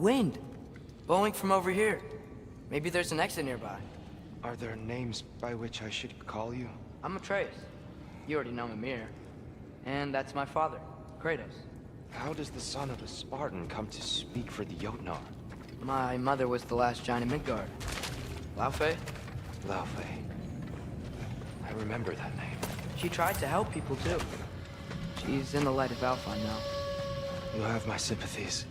Wind. Blowing from over here. Maybe there's an exit nearby. Are there names by which I should call you? I'm Atreus. You already know Mimir. And that's my father, Kratos. How does the son of a Spartan come to speak for the Jotnar? My mother was the last giant in Midgard. Laufey? Laufey. I remember that name. She tried to help people too. She's in the light of Alfheim now. You have my sympathies.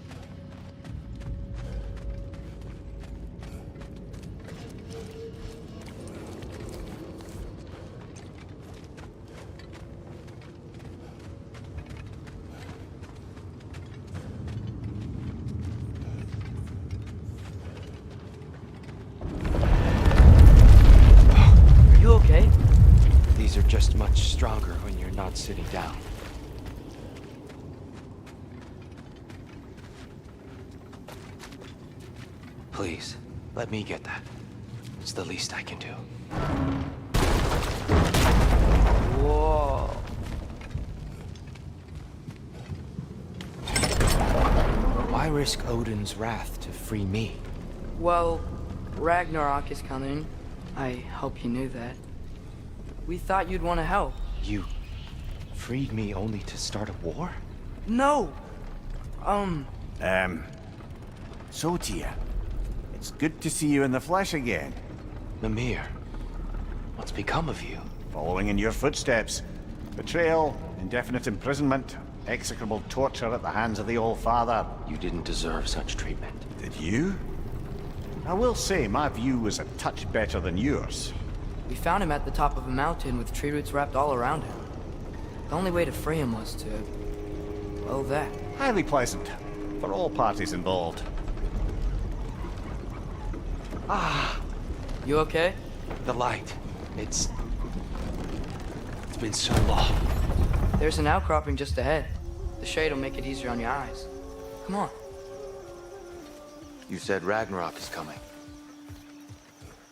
You okay? These are just much stronger when you're not sitting down. Please, let me get that. It's the least I can do. Whoa. Why risk Odin's wrath to free me? Well, Ragnarok is coming. I hope you knew that. We thought you'd want to help. You freed me only to start a war? No! So Tia, it's good to see you in the flesh again. Mimir, what's become of you? Following in your footsteps. Betrayal, indefinite imprisonment, execrable torture at the hands of the All-Father. You didn't deserve such treatment. Did you? I will say, my view was a touch better than yours. We found him at the top of a mountain with tree roots wrapped all around him. The only way to free him was to... well, that. Highly pleasant, for all parties involved. You okay? The light. It's been so long. There's an outcropping just ahead. The shade will make it easier on your eyes. Come on. You said Ragnarok is coming.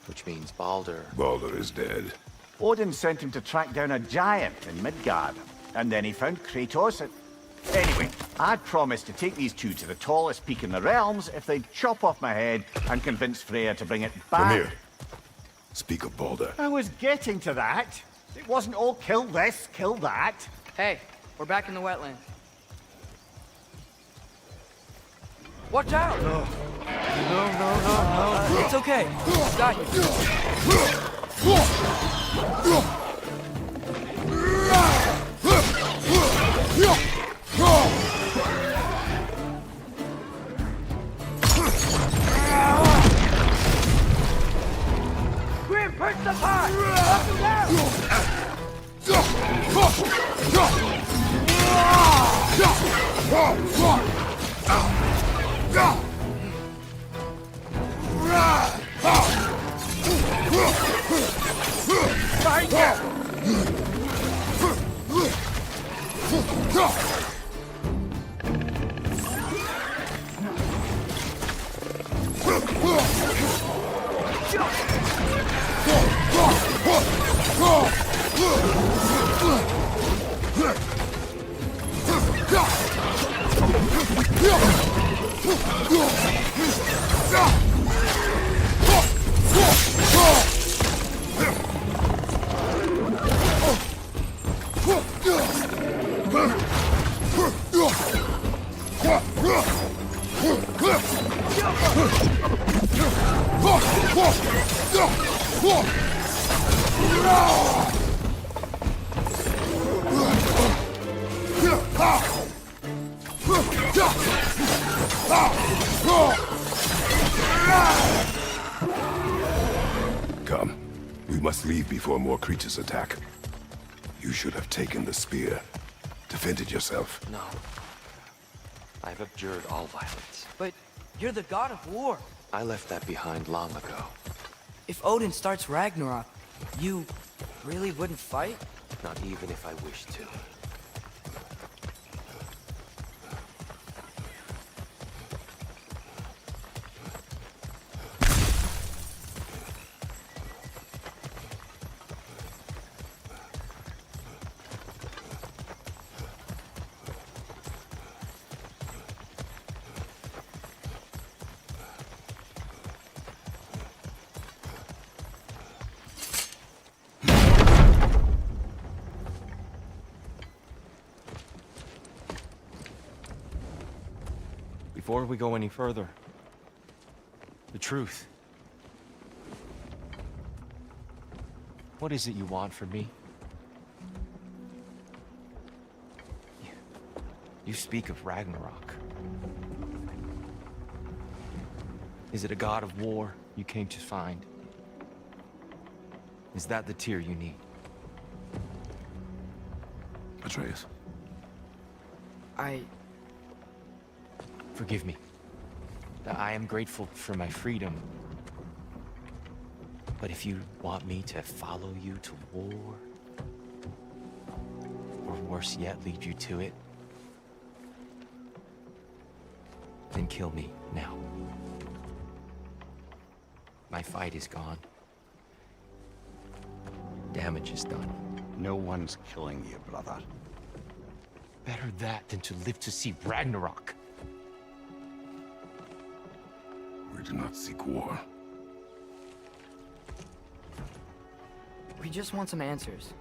Which means Baldur... Baldur is dead. Odin sent him to track down a giant in Midgard, and then he found Kratos and... Anyway, I'd promised to take these two to the tallest peak in the realms if they'd chop off my head and convince Freya to bring it back. Mimir, speak of Baldur. I was getting to that. It wasn't all kill this, kill that. Hey, we're back in the wetlands. Watch out! No. It's okay. Got you. Grim, perch the pot! Knock him Come. We must leave before more creatures attack. You should have taken the spear. Defended yourself. No. I've abjured all violence. But you're the god of war. I left that behind long ago. If Odin starts Ragnarok, you really wouldn't fight? Not even if I wished to. Before we go any further, the truth. What is it you want from me? You speak of Ragnarok. Is it a god of war you came to find? Is that the tear you need? Atreus. Forgive me. I am grateful for my freedom. But if you want me to follow you to war, or worse yet, lead you to it, then kill me now. My fight is gone. Damage is done. No one's killing you, brother. Better that than to live to see Ragnarok. We do not seek war. We just want some answers.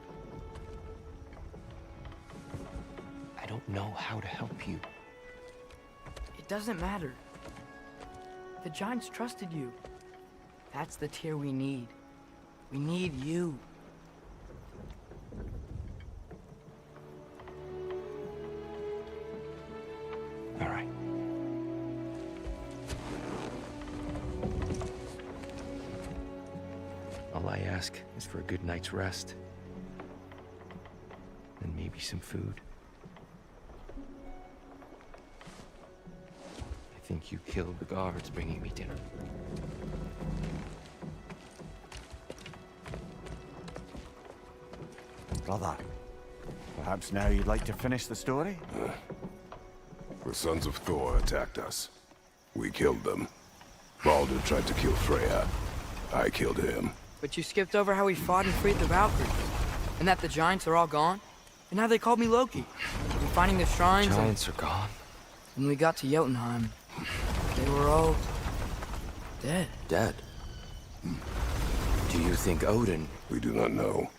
I don't know how to help you. It doesn't matter. The Giants trusted you. That's the tear we need. We need you. All right. All I ask is for a good night's rest. And maybe some food. I think you killed the guards bringing me dinner. Brother, perhaps now you'd like to finish the story? The sons of Thor attacked us. We killed them. Baldur tried to kill Freya. I killed him. But you skipped over how we fought and freed the Valkyries. And that the Giants are all gone. And how they called me Loki. And finding the shrines Giants are gone. When we got to Jotunheim, they were all... dead. Dead. Do you think Odin... We do not know.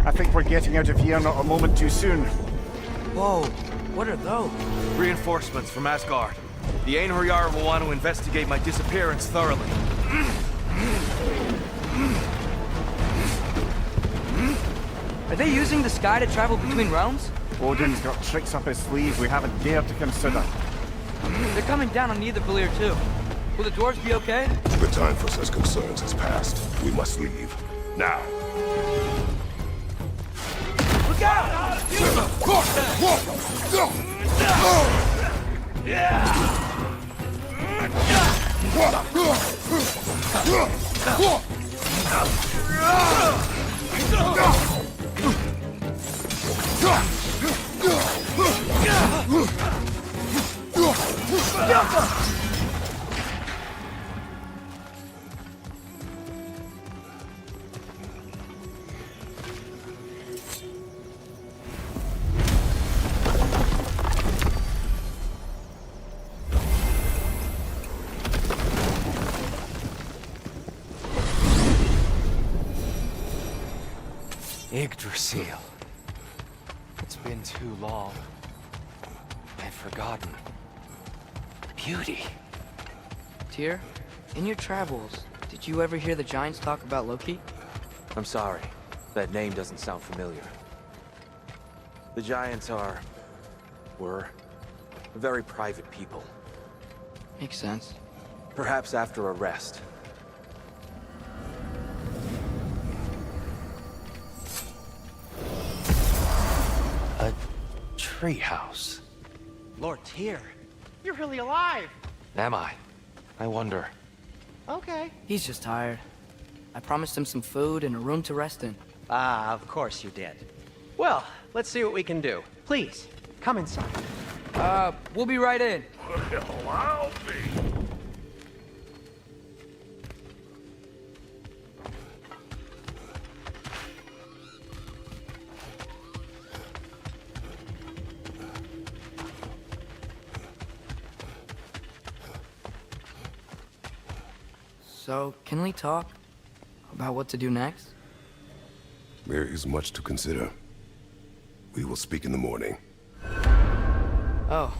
I think we're getting out of here not a moment too soon. Whoa, what are those? Reinforcements from Asgard. The Einherjar will want to investigate my disappearance thoroughly. Are they using the sky to travel between realms? Odin's got tricks up his sleeve we haven't dared to consider. They're coming down on either Valir too. Will the dwarves be okay? The time for such concerns has passed. We must leave. Now. Look out! Yggdrasil. It's been too long. I've forgotten. Beauty. Tyr, in your travels, did you ever hear the Giants talk about Loki? I'm sorry. That name doesn't sound familiar. The Giants were very private people. Makes sense. Perhaps after a rest. A treehouse. Lord Tyr, you're really alive! Am I? I wonder. Okay. He's just tired. I promised him some food and a room to rest in. Ah, of course you did. Well, let's see what we can do. Please, come inside. We'll be right in. Well, I'll be. So, can we talk about what to do next? There is much to consider. We will speak in the morning. Oh,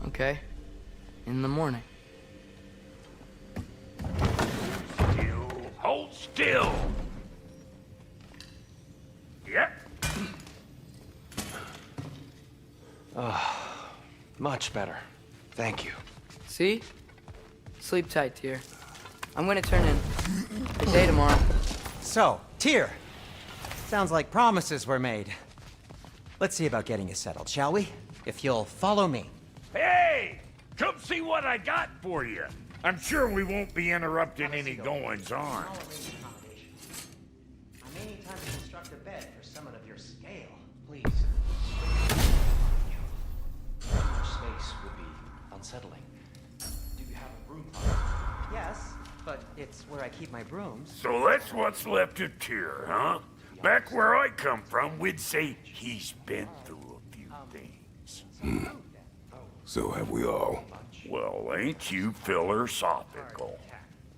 okay. In the morning. Still. Hold still. Yep. Much better. Thank you. See? Sleep tight, Tyr. I'm gonna turn in. Good day tomorrow. So, Tyr. Sounds like promises were made. Let's see about getting you settled, shall we? If you'll follow me. Hey! Come see what I got for you. I'm sure we won't be interrupting any goings-on. I may need time to construct a bed for someone of your scale. Please. Too much space would be unsettling. Do you have a broom closet? Yes, but it's where I keep my brooms. So that's what's left of Tyr, huh? Back where I come from, we'd say he's been through a few things. So have we all. Well, ain't you philosophical?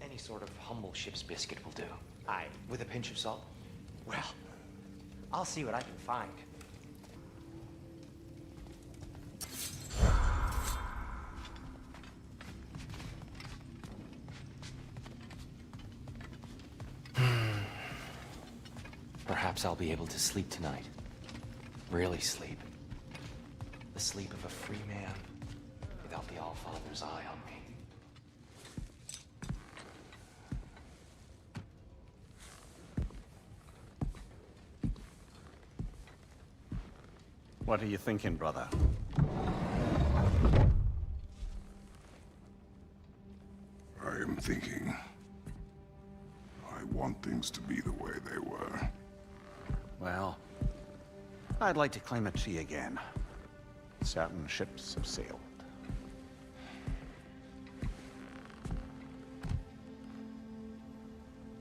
Any sort of humble ship's biscuit will do. Aye, with a pinch of salt. Well, I'll see what I can find. Perhaps I'll be able to sleep tonight. Really sleep. The sleep of a free man without the Allfather's eye on me. What are you thinking, brother? I am thinking. I want things to be the way they were. Well, I'd like to climb a tree again. Certain ships have sailed.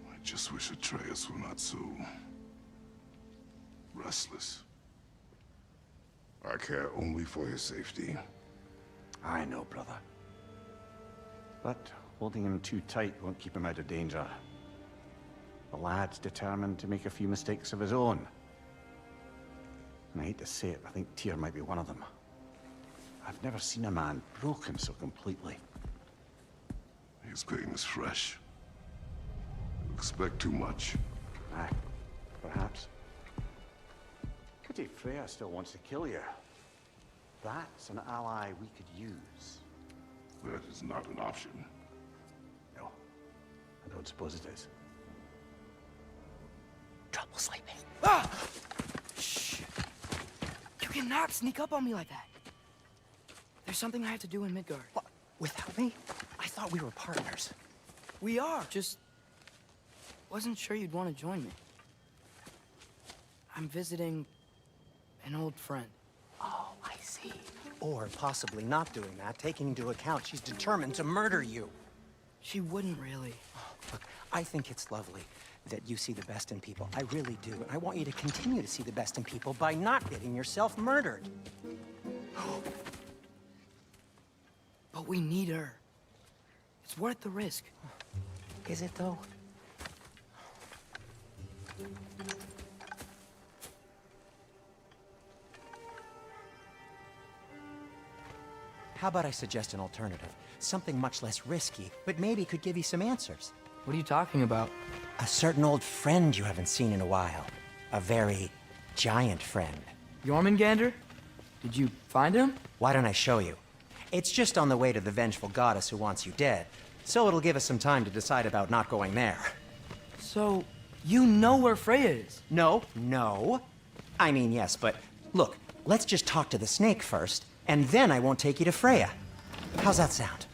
I just wish Atreus were not so restless. I care only for his safety. I know, brother. But holding him too tight won't keep him out of danger. The lad's determined to make a few mistakes of his own. And I hate to say it, I think Tyr might be one of them. I've never seen a man broken so completely. His pain is fresh. You expect too much. Aye, perhaps. Pity Freya still wants to kill you. That's an ally we could use. That is not an option. No, I don't suppose it is. Trouble sleeping. Ah! Shh. You cannot sneak up on me like that. There's something I have to do in Midgard. What? Without me? I thought we were partners. We are. Just wasn't sure you'd want to join me. I'm visiting an old friend. Oh, I see. Or possibly not doing that, taking into account she's determined to murder you. She wouldn't really. Look, I think it's lovely that you see the best in people. I really do. And I want you to continue to see the best in people by not getting yourself murdered. But we need her. It's worth the risk. Is it, though? How about I suggest an alternative? Something much less risky, but maybe could give you some answers. What are you talking about? A certain old friend you haven't seen in a while. A very giant friend. Jormungandr? Did you find him? Why don't I show you? It's just on the way to the vengeful goddess who wants you dead, so it'll give us some time to decide about not going there. So, you know where Freya is? No. I mean, yes, but look, let's just talk to the snake first, and then I won't take you to Freya. How's that sound?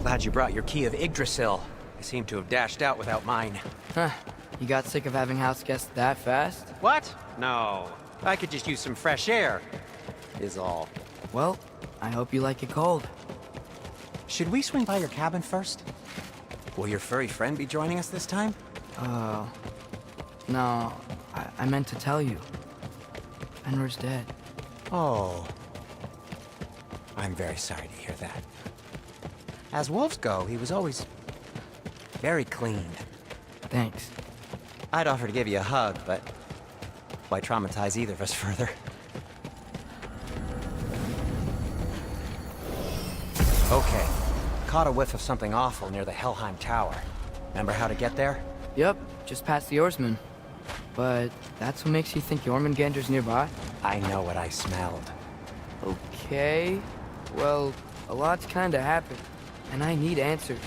Glad you brought your key of Yggdrasil. I seem to have dashed out without mine. Huh. You got sick of having house guests that fast? What? No. I could just use some fresh air, is all. Well, I hope you like it cold. Should we swing by your cabin first? Will your furry friend be joining us this time? No, I meant to tell you. Fenrir's dead. Oh. I'm very sorry to hear that. As wolves go, he was always very clean. Thanks. I'd offer to give you a hug, but why traumatize either of us further? Okay. Caught a whiff of something awful near the Helheim Tower. Remember how to get there? Yep, just past the oarsman. But that's what makes you think Jormungandr's nearby? I know what I smelled. Okay. Well, a lot's kinda happened, and I need answers.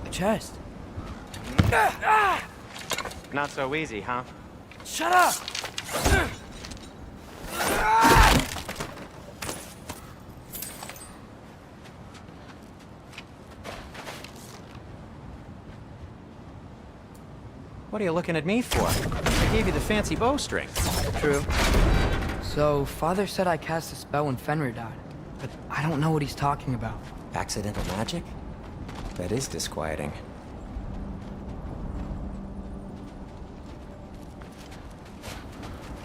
A chest. Not so easy, huh? Shut up! What are you looking at me for? I gave you the fancy bowstring. True. So, Father said I cast a spell when Fenrir died, but I don't know what he's talking about. Accidental magic? That is disquieting.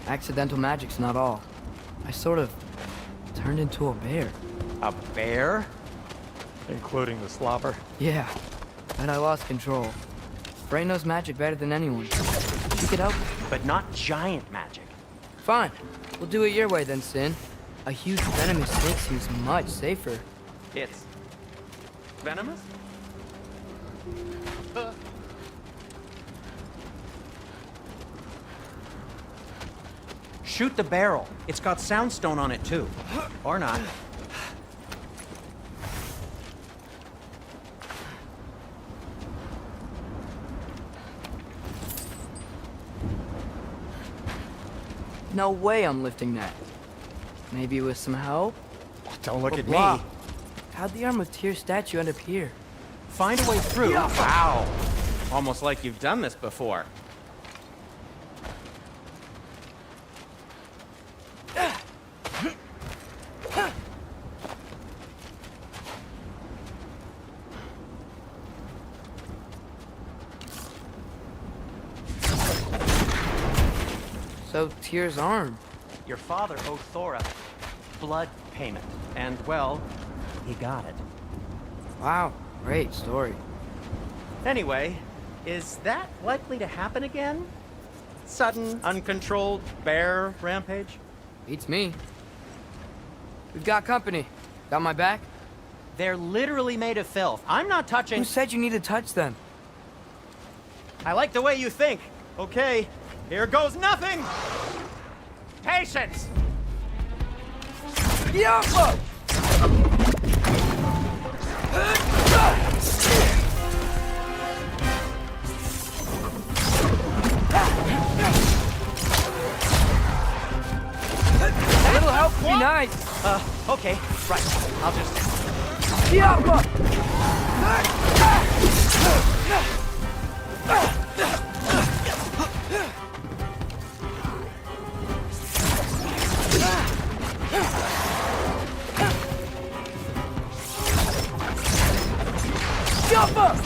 Accidental magic's not all. I sort of turned into a bear. A bear? Including the slobber. Yeah, but I lost control. Bray knows magic better than anyone. You could help me. But not giant magic. Fine. We'll do it your way then, Sin. A huge venomous snake seems much safer. It's venomous? Shoot the barrel. It's got soundstone on it too. Or not. No way I'm lifting that. Maybe with some help? Don't look Or at blah. me. How'd the Arm of Tyr statue end up here? Find a way through. Wow. Almost like you've done this before. So, Tyr's arm. Your father owed Thor a blood payment. And, well, he got it. Wow, great story. Anyway, is that likely to happen again? Sudden, uncontrolled bear rampage? Beats me. We've got company. Got my back? They're literally made of filth. I'm not touching... Who said you need to touch them? I like the way you think. Okay, here goes nothing! Patience! Yappa! A little help would be nice. Okay, right. I'll just... Yappa! Yappa!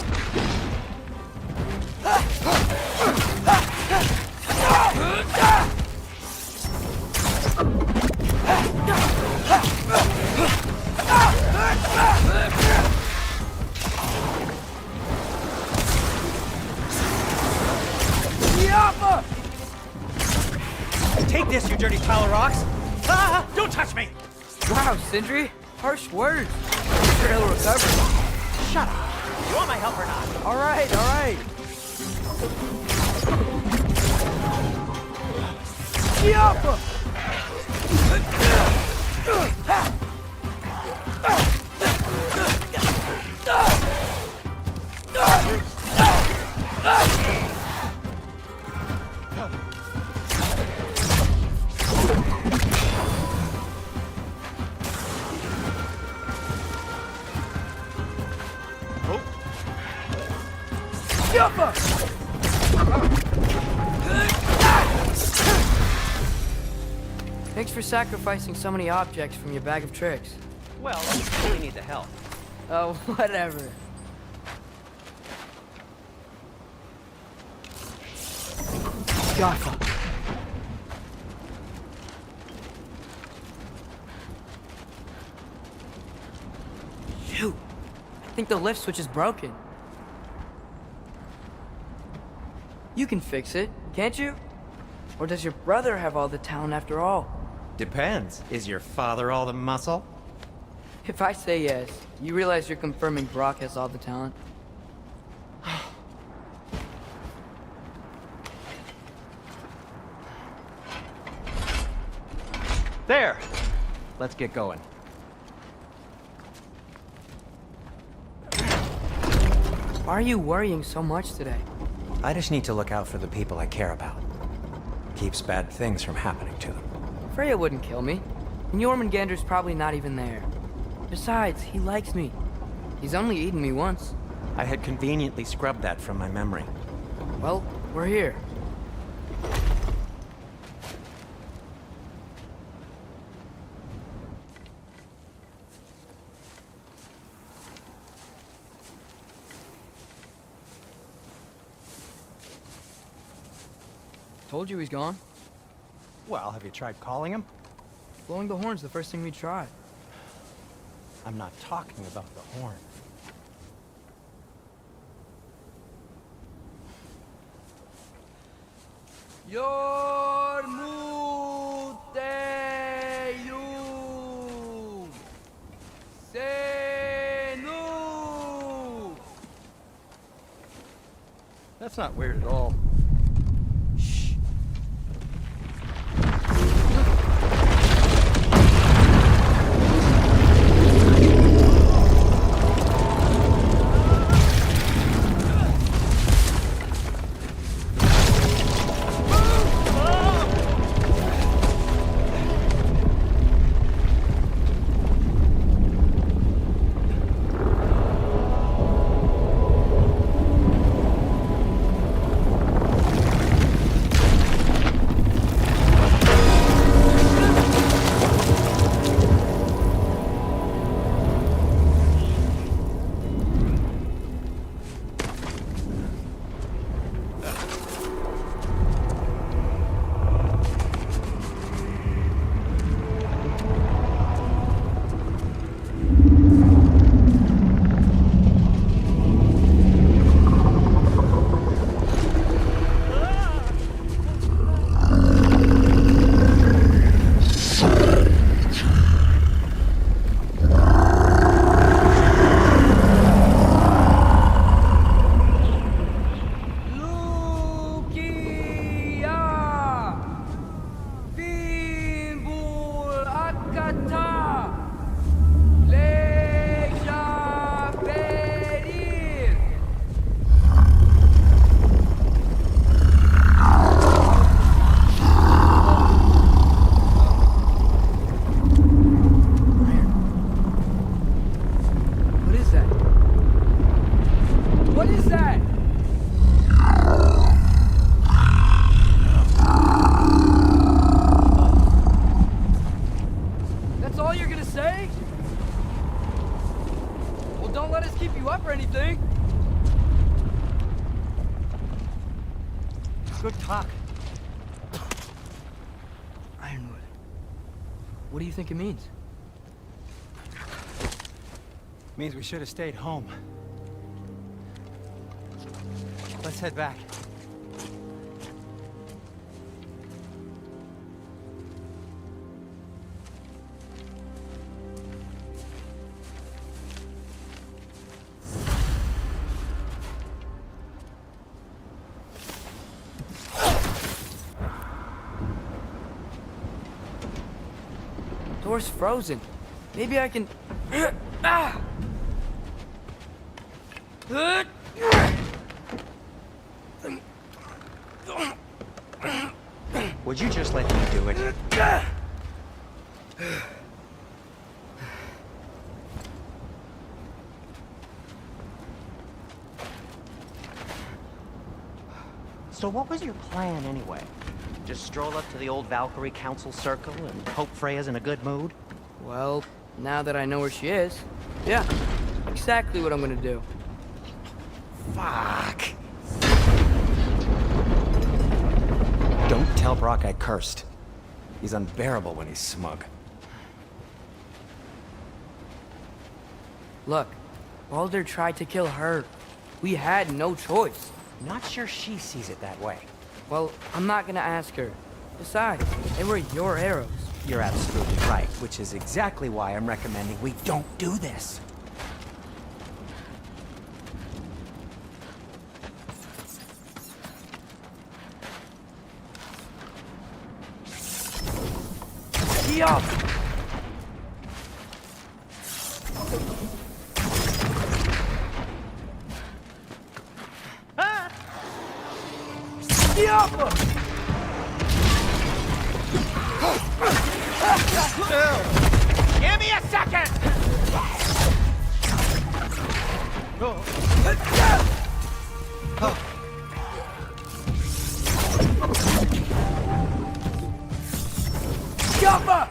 Take this, you dirty pile of rocks! Ah! Don't touch me! Wow, Sindri, harsh words. Sure he'll recover. Shut up! You want my help or not? All right, all right. Yappa! Thanks for sacrificing so many objects from your bag of tricks. Well, we need the help. Oh, whatever. Jaffa. Shoot. I think the lift switch is broken. You can fix it, can't you? Or does your brother have all the talent after all? Depends. Is your father all the muscle? If I say yes, you realize you're confirming Brock has all the talent? There! Let's get going. Why are you worrying so much today? I just need to look out for the people I care about. Keeps bad things from happening to them. Freya wouldn't kill me, and Jormungandr's probably not even there. Besides, he likes me. He's only eaten me once. I had conveniently scrubbed that from my memory. Well, we're here. Told you he's gone. Well, have you tried calling him? Blowing the horn's the first thing we tried. I'm not talking about the horn. Yormuteyu Senu. That's not weird at all. Good talk. Ironwood. What do you think it means? Means we should have stayed home. Let's head back. Door's frozen. Maybe I can... Ah! Would you just let me do it? So what was your plan anyway? Just stroll up to the old Valkyrie Council Circle and hope Freya's in a good mood? Well, now that I know where she is, yeah, exactly what I'm gonna do. Fuck. Don't tell Brock I cursed. He's unbearable when he's smug. Look, Baldur tried to kill her. We had no choice. Not sure she sees it that way. Well, I'm not gonna ask her. Besides, they were your arrows. You're absolutely right, which is exactly why I'm recommending we don't do this. Yup! Give me a second! Jumper!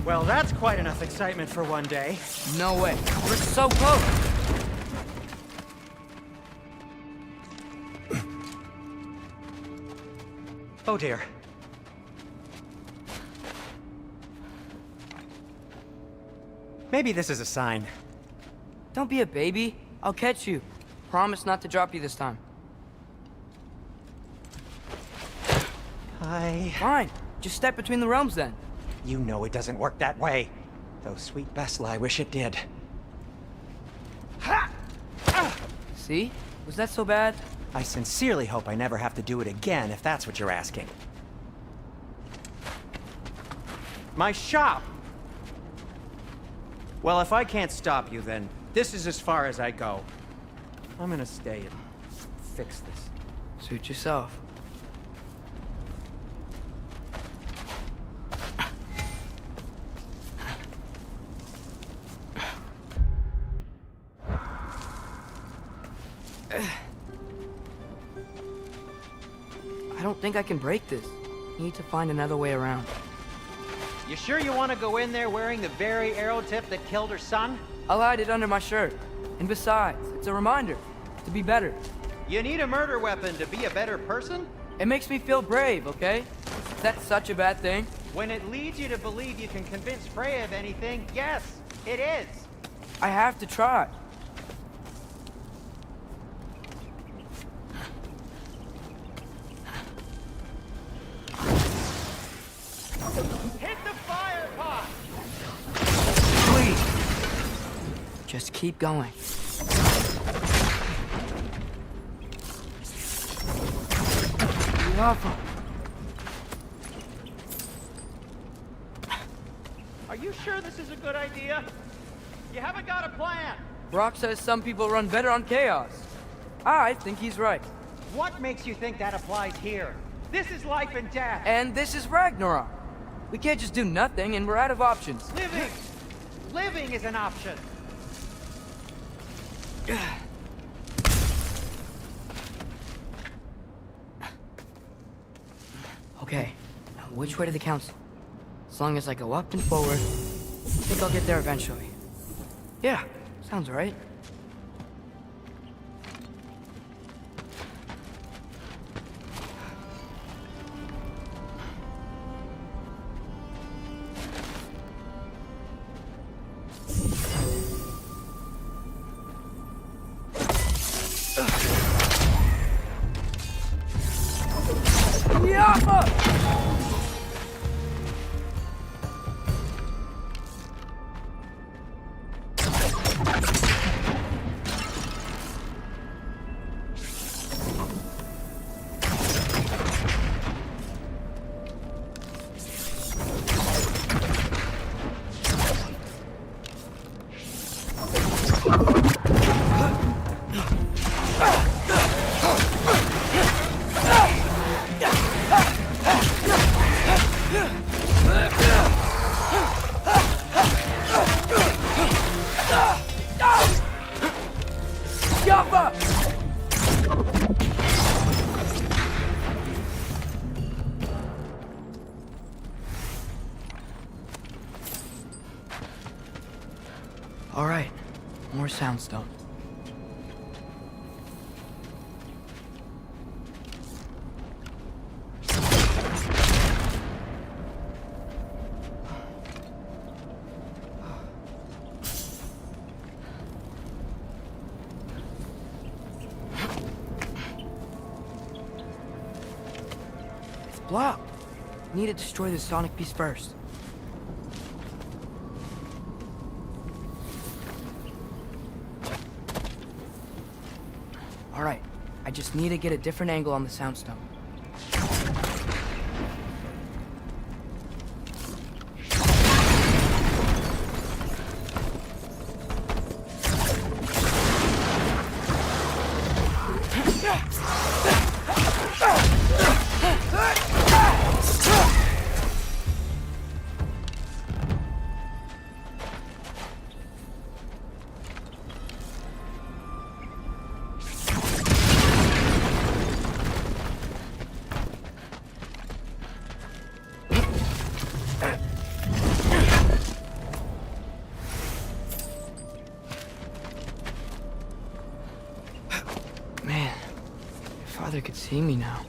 Well, that's quite enough excitement for one day. No way. We're so close. Oh dear. Maybe this is a sign. Don't be a baby. I'll catch you. Promise not to drop you this time. Fine. Just step between the realms then. You know it doesn't work that way. Though sweet Bessel, I wish it did. See? Was that so bad? I sincerely hope I never have to do it again, if that's what you're asking. My shop! Well, if I can't stop you, then this is as far as I go. I'm gonna stay and fix this. Suit yourself. I don't think I can break this. Need to find another way around. You sure you want to go in there wearing the very arrow tip that killed her son? I'll hide it under my shirt. And besides, it's a reminder to be better. You need a murder weapon to be a better person? It makes me feel brave, okay? Is that such a bad thing? When it leads you to believe you can convince Freya of anything, yes, it is. I have to try. Hit the fire pot! Please. Just keep going. Lava. Are you sure this is a good idea? You haven't got a plan. Brock says some people run better on chaos. I think he's right. What makes you think that applies here? This is life and death. And this is Ragnarok. We can't just do nothing, and we're out of options. Living is an option. Okay, now which way to the council? As long as I go up and forward, I think I'll get there eventually. Yeah, sounds right. All right, more soundstone. It's blocked. Need to destroy the sonic piece first. All right, I just need to get a different angle on the soundstone. Man, if Father could see me now,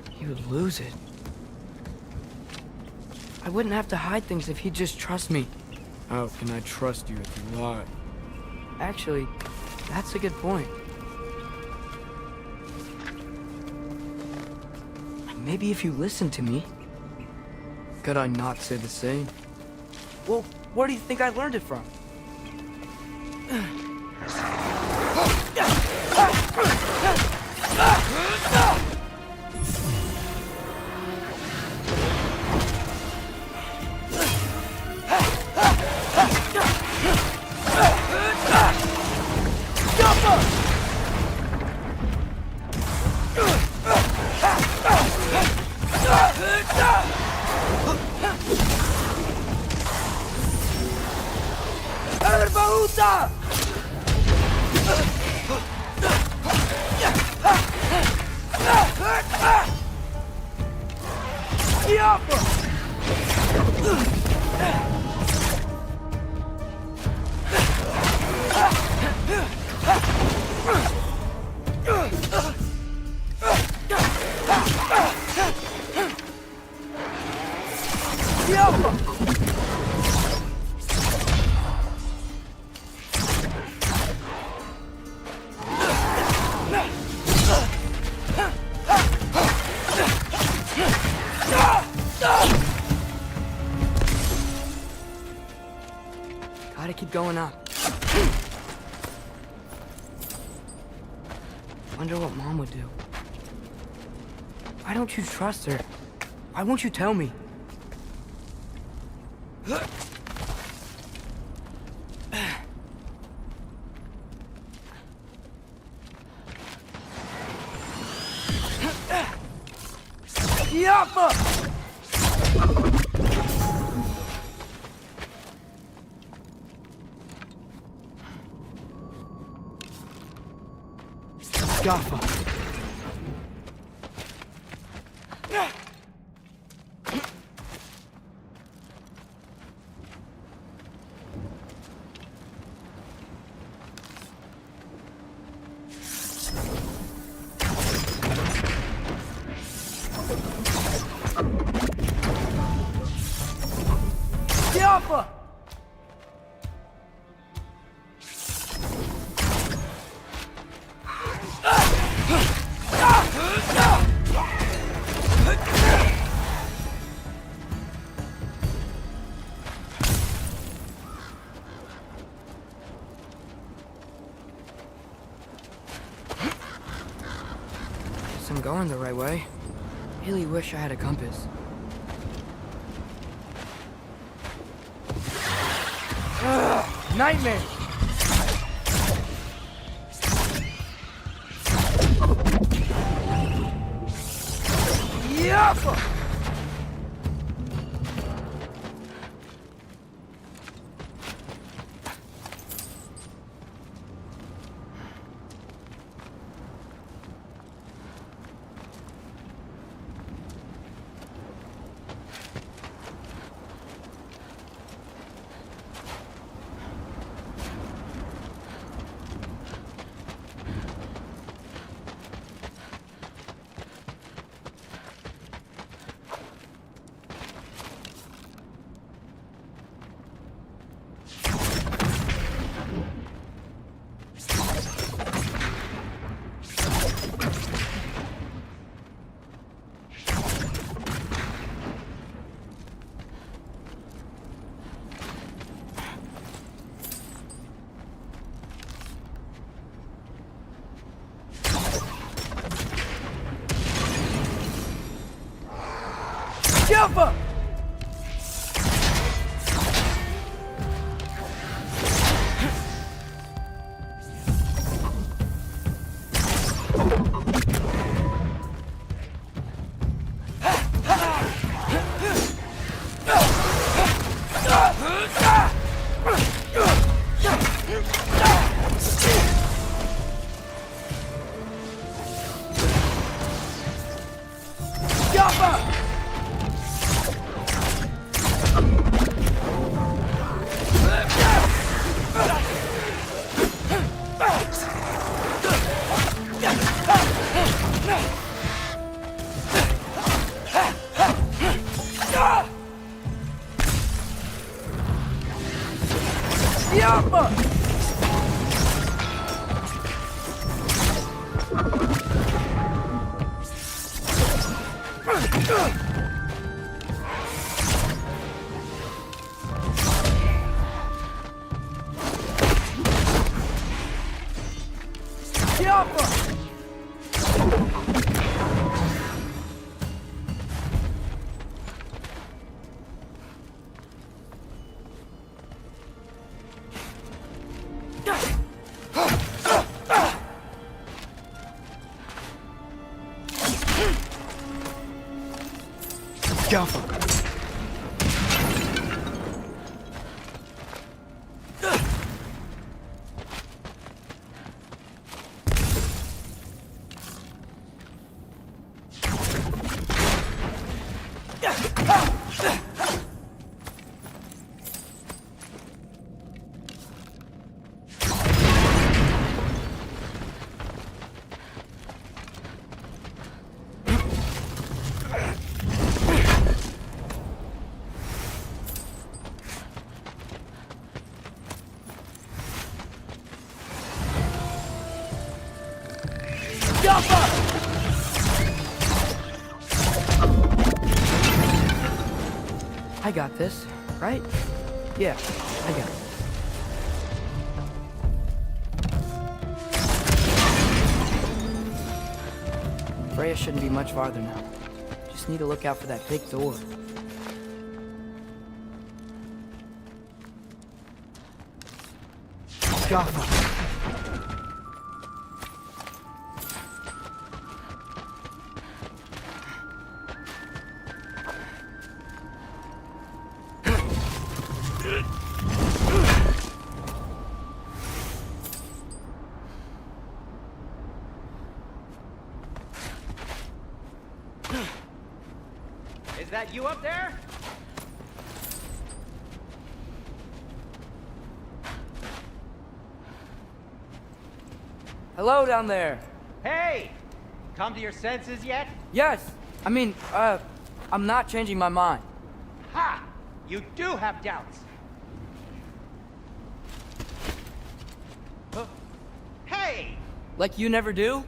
he would lose it. I wouldn't have to hide things if he'd just trust me. How can I trust you if you lie? Actually, that's a good point. Maybe if you listen to me. Could I not say the same? Well, where do you think I learned it from? Gotta keep going up. Wonder what Mom would do. Why don't you trust her? Why won't you tell me? Yappa! Gaffa. Gaffa! I'm going the right way. Really wish I had a compass. Ugh, nightmare! Yappa! Alpha! I got this, right? Yeah, I got it. Freya shouldn't be much farther now. Just need to look out for that big door. Jaffa. Is that you up there? Hello down there. Hey! Come to your senses yet? Yes, I mean, I'm not changing my mind. Ha! You do have doubts. Hey! Like you never do?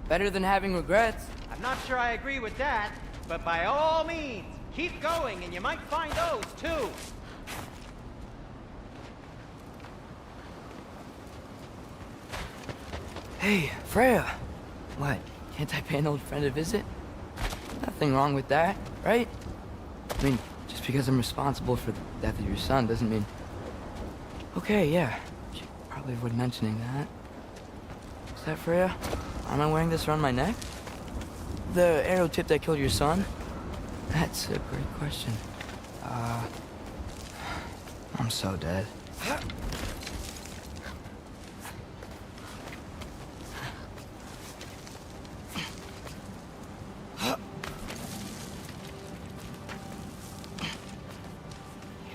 Better than having regrets. I'm not sure I agree with that, but by all means, keep going and you might find those too. Hey, Freya. What? Can't I pay an old friend a visit? Nothing wrong with that, right? I mean, just because I'm responsible for the death of your son doesn't mean... Okay, yeah. She probably avoid mentioning that. Is that Freya? Am I wearing this around my neck? The arrow tip that killed your son? That's a great question. I'm so dead.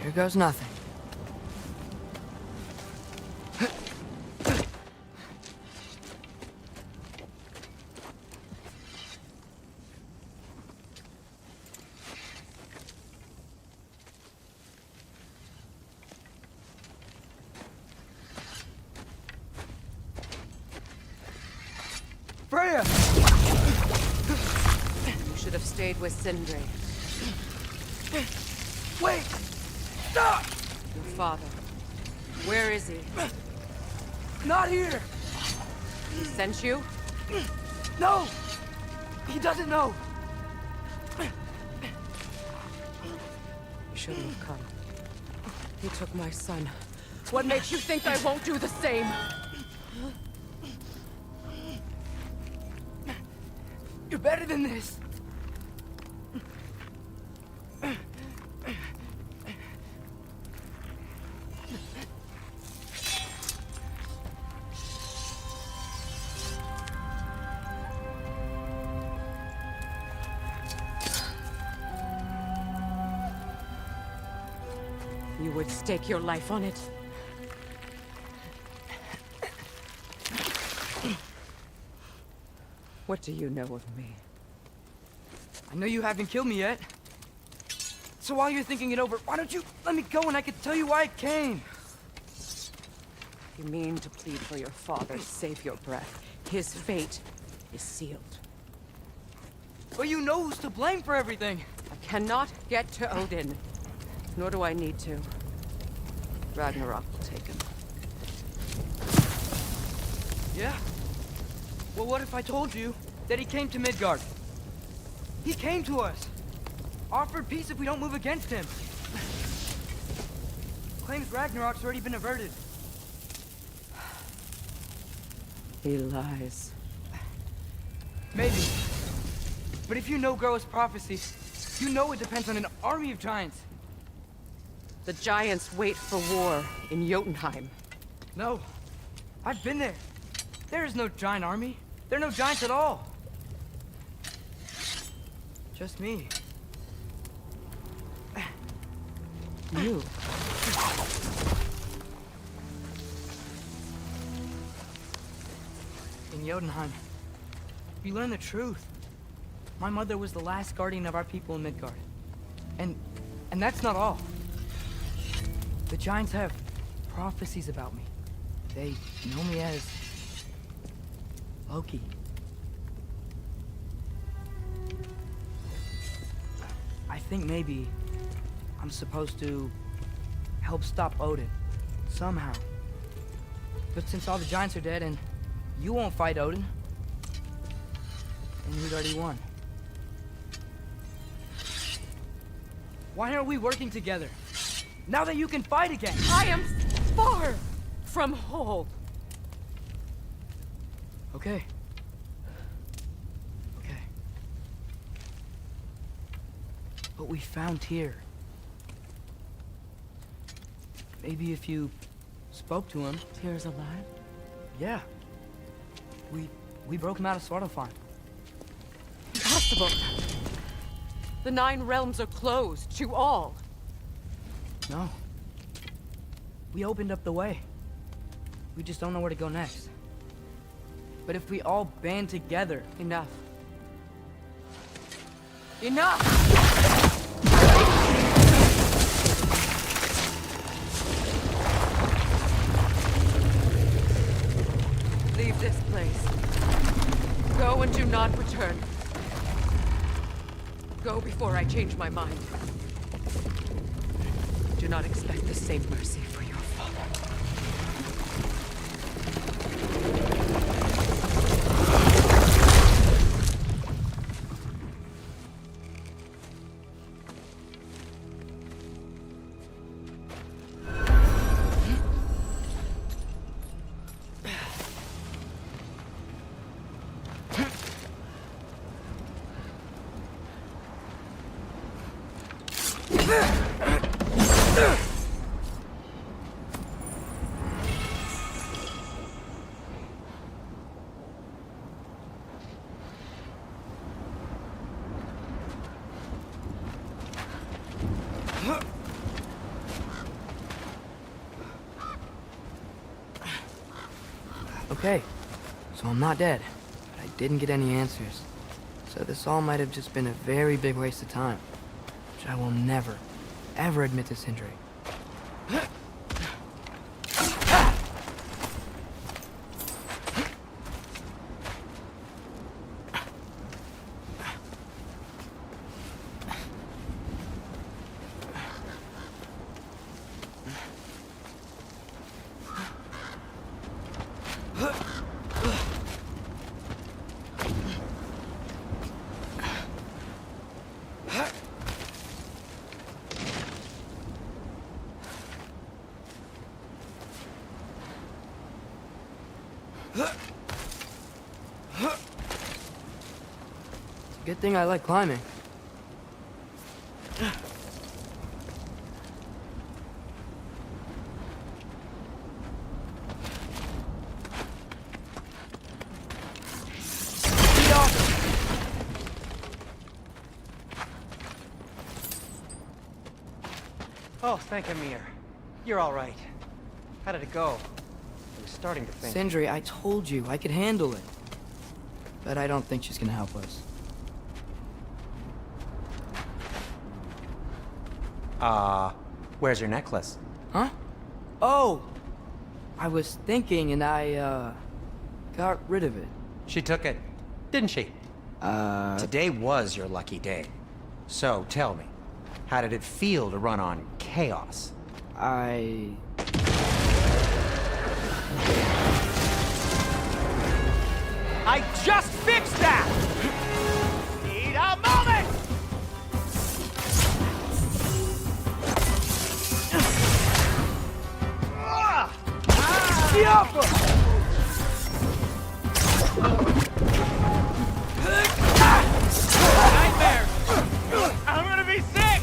Here goes nothing. Freya! You should have stayed with Sindri. Wait! Stop! Your father. Where is he? Not here! He sent you? No! He doesn't know! shouldn't have come. He took my son. What makes you think I won't do the same? You're better than this. You would stake your life on it? What do you know of me? I know you haven't killed me yet. So while you're thinking it over, why don't you let me go and I can tell you why I came? You mean to plead for your father, save your breath. His fate is sealed. But you know who's to blame for everything. I cannot get to Odin. Nor do I need to. Ragnarok will take him. Yeah? Well, what if I told you that he came to Midgard? He came to us. Offered peace if we don't move against him. Claims Ragnarok's already been averted. He lies. Maybe. But if you know Groa's prophecy, you know it depends on an army of giants. The giants wait for war in Jotunheim. No. I've been there. There is no giant army. There are no giants at all. Just me. You. In Jotunheim, we learn the truth. My mother was the last guardian of our people in Midgard. And that's not all. The giants have prophecies about me. They know me as Loki. I think maybe I'm supposed to help stop Odin, somehow. But since all the giants are dead and you won't fight Odin, and he's already won. Why aren't we working together? Now that you can fight again! I am far from whole. Okay. Okay. But we found Tyr. Maybe if you spoke to him... Tyr's alive? Yeah. We broke him out of Svartalfheim. Impossible! The 9 realms are closed to all. No. We opened up the way. We just don't know where to go next. But if we all band together... Enough. Enough! Leave this place. Go and do not return. Go before I change my mind. Do not expect the same mercy for your father. Okay, so I'm not dead, but I didn't get any answers. So this all might have just been a very big waste of time, which I will never, ever admit to Sindri. Good thing I like climbing. Oh, thank Amir. You're all right. How did it go? I was starting to think... Sindri, I told you I could handle it. But I don't think she's gonna help us. Where's your necklace? Huh? Oh! I was thinking and I, got rid of it. She took it, didn't she? Today was your lucky day. So, tell me, how did it feel to run on chaos? I just fixed that! Need a moment! Nightmare! I'm gonna be sick!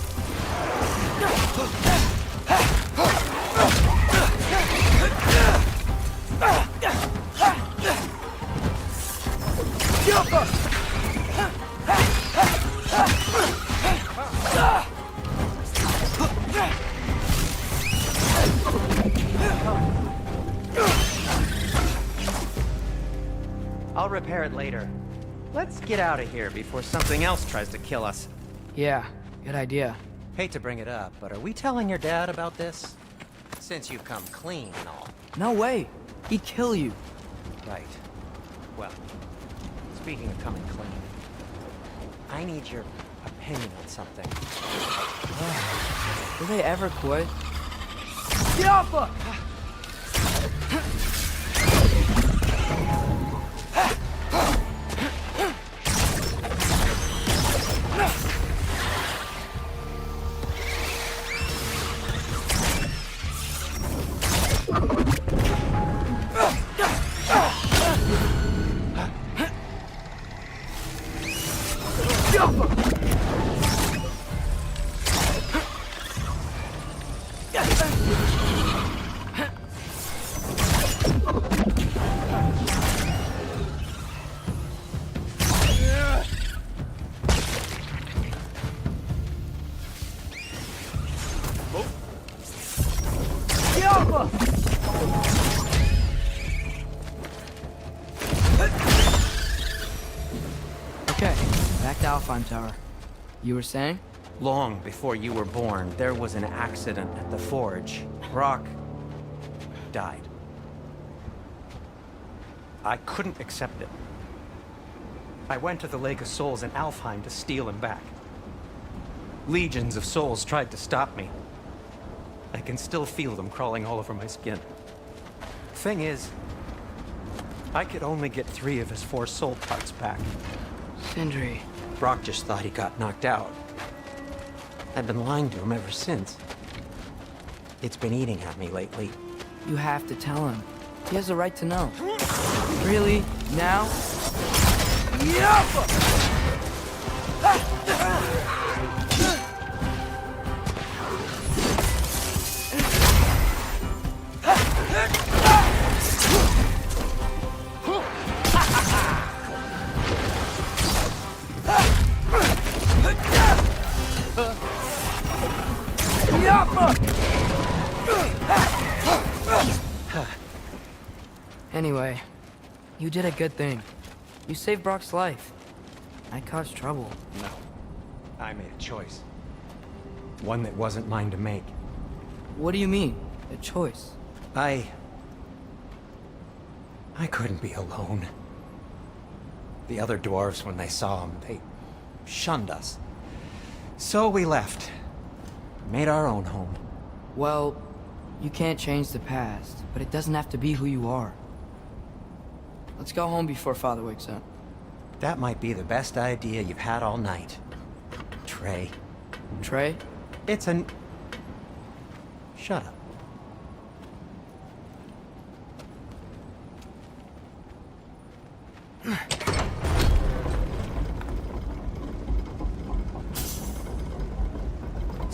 I'll repair it later. Let's get out of here before something else tries to kill us. Yeah, good idea. Hate to bring it up, but are we telling your dad about this? Since you've come clean and all. No way! He'd kill you. Right. Well, speaking of coming clean, I need your opinion on something. Will they ever quit? Okay, back to Alfheim Tower. You were saying? Long before you were born, there was an accident at the forge. Brock died. I couldn't accept it. I went to the Lake of Souls in Alfheim to steal him back. Legions of souls tried to stop me. I can still feel them crawling all over my skin. Thing is, I could only get 3 of his 4 soul parts back. Sindri. Brock just thought he got knocked out. I've been lying to him ever since. It's been eating at me lately. You have to tell him. He has the right to know. Really? Now? Anyway, you did a good thing. You saved Brock's life. I caused trouble. No. I made a choice. One that wasn't mine to make. What do you mean? A choice? I couldn't be alone. The other dwarves, when they saw him, they shunned us. So we left. Made our own home. Well, you can't change the past, but it doesn't have to be who you are. Let's go home before Father wakes up. That might be the best idea you've had all night. Trey. Trey? It's an... Shut up.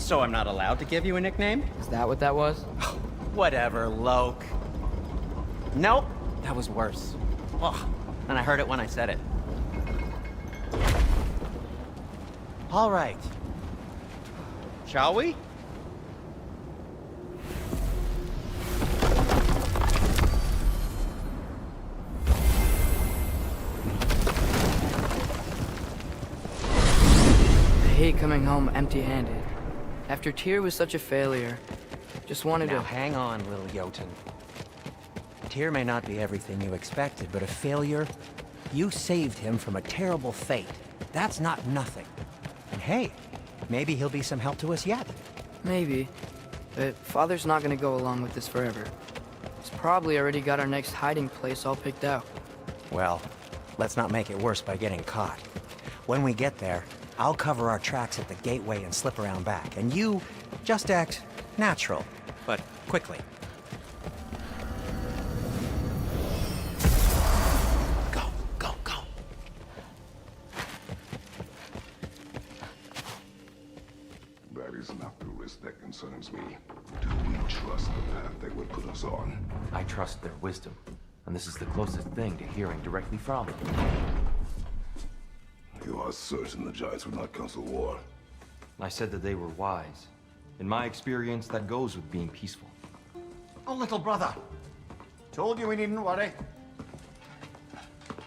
So I'm not allowed to give you a nickname? Is that what that was? Whatever, Loke. Nope, that was worse. Ugh, and I heard it when I said it. All right. Shall we? I hate coming home empty-handed. After Tyr was such a failure, just wanted Now to... hang on, little Jotun. Tyr may not be everything you expected, but a failure? You saved him from a terrible fate. That's not nothing. And hey, maybe he'll be some help to us yet. Maybe. But Father's not gonna go along with this forever. He's probably already got our next hiding place all picked out. Well, let's not make it worse by getting caught. When we get there, I'll cover our tracks at the gateway and slip around back. And you, just act natural, but quickly. Go, go, go. That is not the risk that concerns me. Do we trust the path they would put us on? I trust their wisdom, and this is the closest thing to hearing directly from them. You are certain the Giants would not counsel war? I said that they were wise. In my experience, that goes with being peaceful. Oh, little brother. Told you we needn't worry.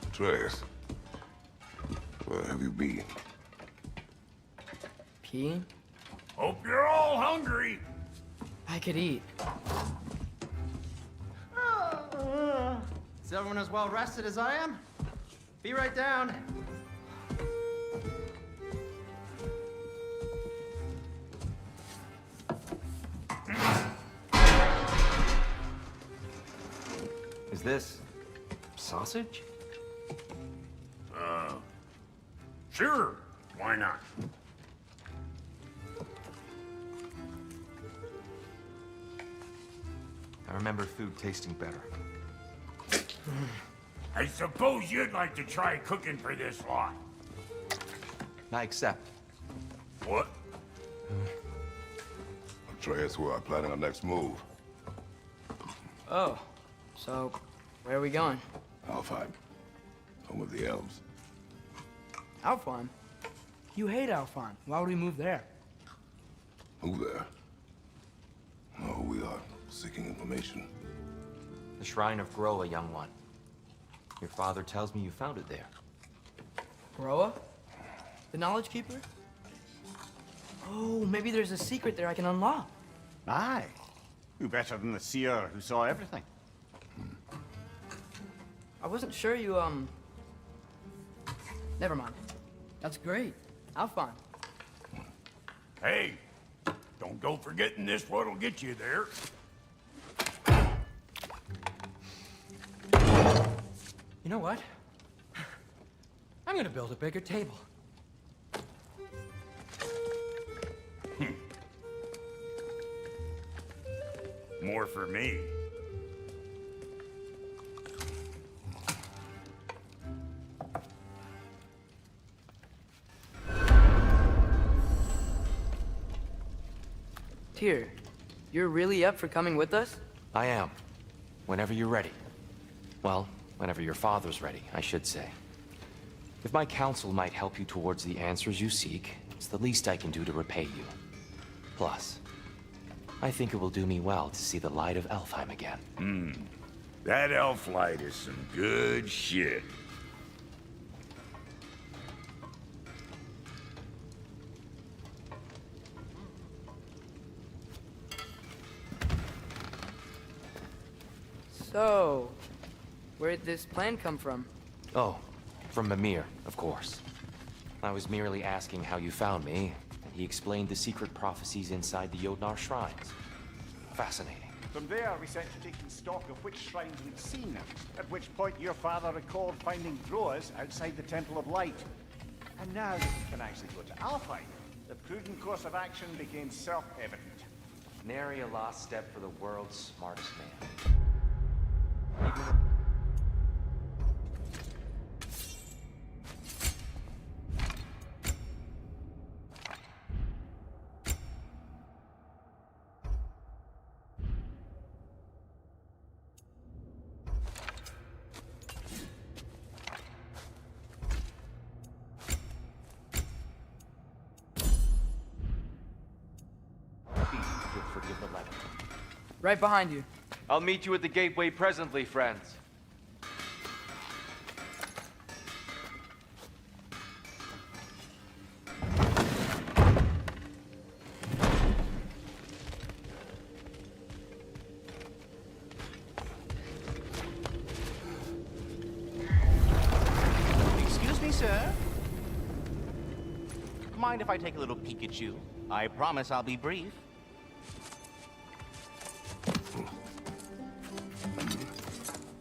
Atreus, where have you been? Peeing? Hope you're all hungry. I could eat. Is everyone as well rested as I am? Be right down. Is this sausage? Sure, why not? I remember food tasting better. I suppose you'd like to try cooking for this lot. I accept. What? Atreus, we are planning our next move. Oh, so where are we going? Alfheim, home of the elves. Alfheim? You hate Alfheim. Why would we move there? Move there? No, we are seeking information. The Shrine of Groa, young one. Your father tells me you found it there. Groa? The Knowledge Keeper? Oh, maybe there's a secret there I can unlock. Aye. Who better than the seer who saw everything? I wasn't sure you, Never mind. That's great. Alfheim. Hey, don't go forgetting this what'll get you there. You know what? I'm gonna build a bigger table. More for me. Tyr, you're really up for coming with us? I am. Whenever you're ready. Well, whenever your father's ready, I should say. If my counsel might help you towards the answers you seek, it's the least I can do to repay you. Plus, I think it will do me well to see the light of Alfheim again. That elf light is some good shit. So, where'd this plan come from? Oh, from Mimir, of course. I was merely asking how you found me, and he explained the secret prophecies inside the Jotnar shrines. Fascinating. From there, we set to taking stock of which shrines we'd seen, at which point your father recalled finding Groas outside the Temple of Light. And now that we can actually go to Alfheim, the prudent course of action became self-evident. Nary a lost step for the world's smartest man. Right behind you. I'll meet you at the gateway presently, friends. Excuse me, sir. Mind if I take a little peek at you? I promise I'll be brief.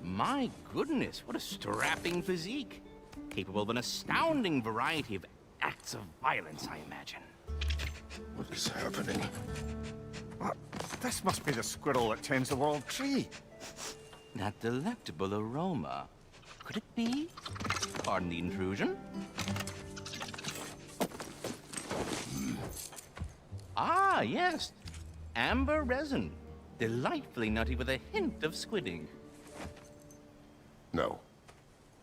My goodness, what a strapping physique. Capable of an astounding variety of acts of violence, I imagine. What is happening? What? This must be the squirrel that tends the world tree. That delectable aroma. Could it be? Pardon the intrusion. Ah, yes. Amber resin. Delightfully nutty with a hint of squidding. No.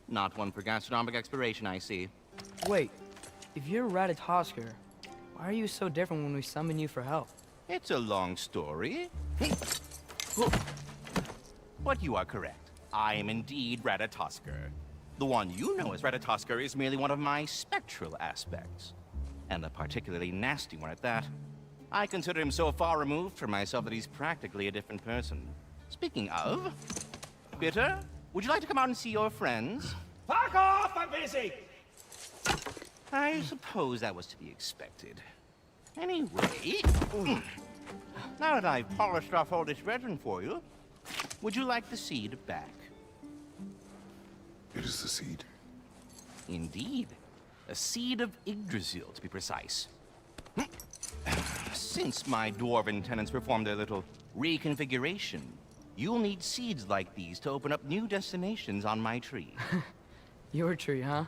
Not one for gastronomic exploration, I see. Wait, if you're Ratatosker, why are you so different when we summon you for help? It's a long story. But you are correct. I am indeed Ratatosker. The one you know as Ratatosker is merely one of my spectral aspects. And a particularly nasty one at that. I consider him so far removed from myself that he's practically a different person. Speaking of... Bitter, would you like to come out and see your friends? Fuck off! I'm busy! I suppose that was to be expected. Anyway... Now that I've polished off all this resin for you, would you like the seed back? It is the seed. Indeed. A seed of Yggdrasil, to be precise. Since my dwarven tenants performed their little reconfiguration, you'll need seeds like these to open up new destinations on my tree. Your tree, huh?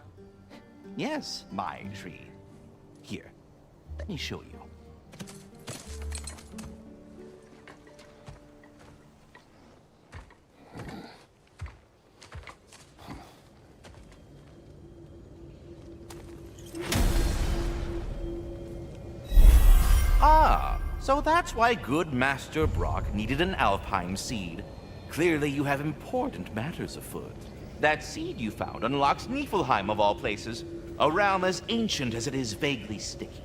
Yes, my tree. Here, let me show you. Ah, so that's why good Master Brock needed an Alfheim seed. Clearly you have important matters afoot. That seed you found unlocks Niflheim of all places, a realm as ancient as it is vaguely sticky.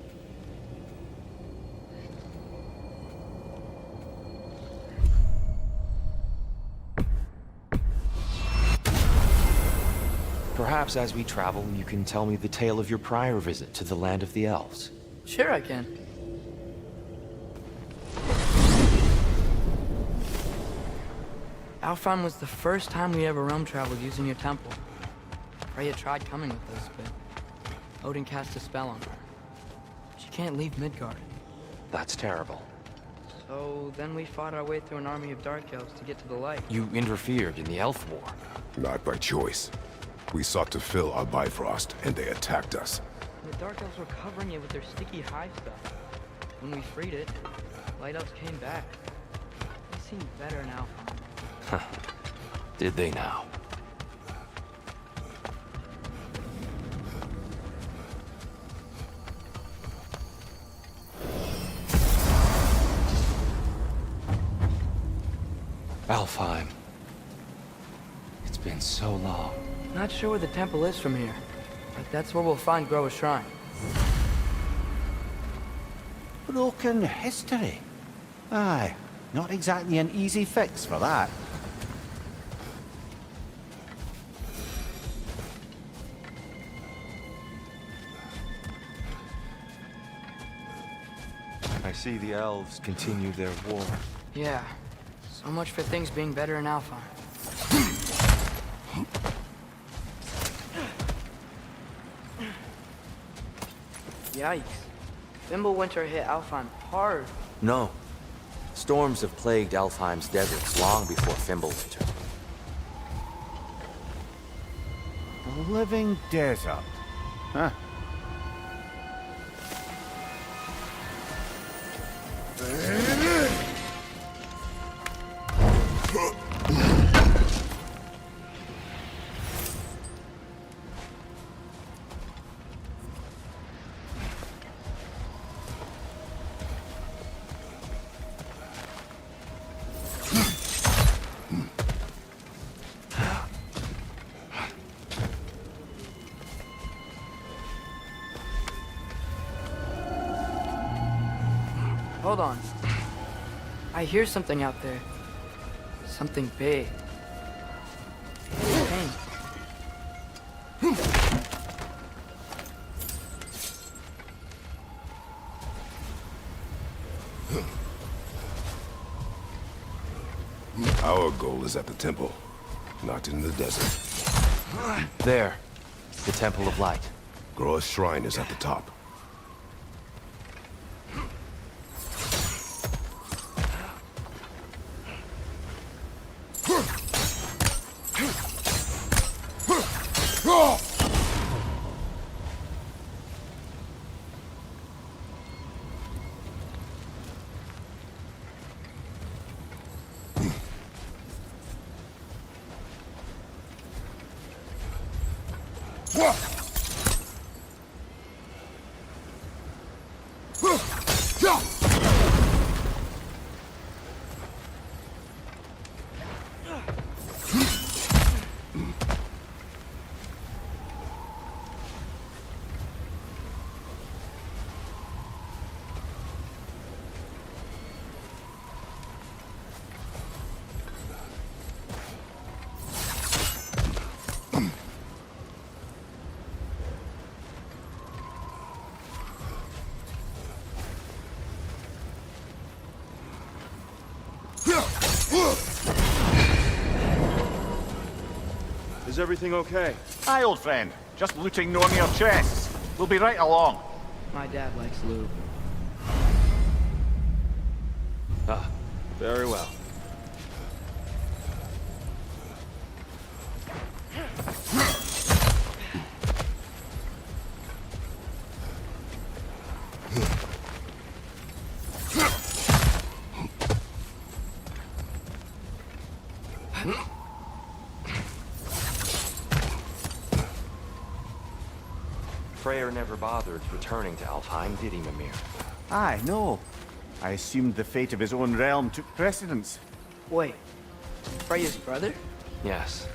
Perhaps as we travel, you can tell me the tale of your prior visit to the land of the elves. Sure I can. Alfheim was the first time we ever realm traveled using your temple. Freya tried coming with us, but Odin cast a spell on her. She can't leave Midgard. That's terrible. So then we fought our way through an army of dark elves to get to the light. You interfered in the elf war. Not by choice. We sought to fill our Bifrost, and they attacked us. The dark elves were covering it with their sticky hive stuff. When we freed it, light elves came back. They seemed better in Alfheim. Did they now? Alfheim. It's been so long. Not sure where the temple is from here, but that's where we'll find Groa's shrine. Broken history. Aye, not exactly an easy fix for that. I see the elves continue their war. Yeah, so much for things being better in Alfheim. Yikes. Fimbulwinter hit Alfheim hard. No. Storms have plagued Alfheim's deserts long before Fimbulwinter. A living desert. Huh. hold on. I hear something out there. Something big. Hey. Our goal is at the temple, not in the desert. There. The Temple of Light. Groa's shrine is at the top. Is everything okay? Aye, old friend. Just looting Nornir chests. We'll be right along. My dad likes loot. Ah, very well. Freyr never bothered returning to Alfheim, did he, Mimir? Aye, no. I assumed the fate of his own realm took precedence. Wait. Freya's brother? Yes.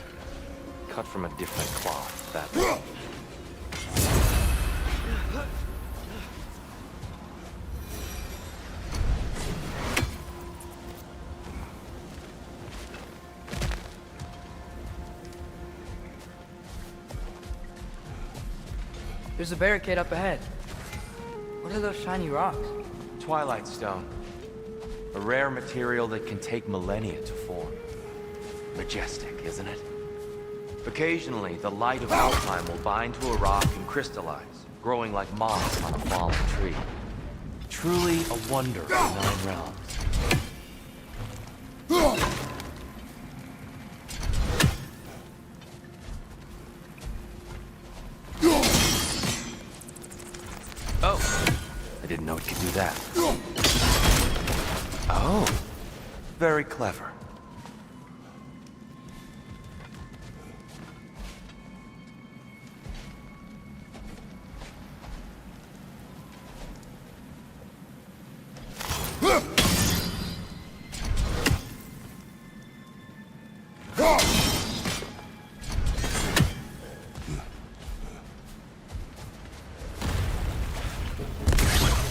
Cut from a different cloth, that. There's a barricade up ahead. What are those shiny rocks? Twilight Stone. A rare material that can take millennia to form. Majestic, isn't it? Occasionally, the light of Alfheim will bind to a rock and crystallize, growing like moss on a fallen tree. Truly a wonder of the Nine Realms. Oh, I didn't know it could do that. Oh, very clever.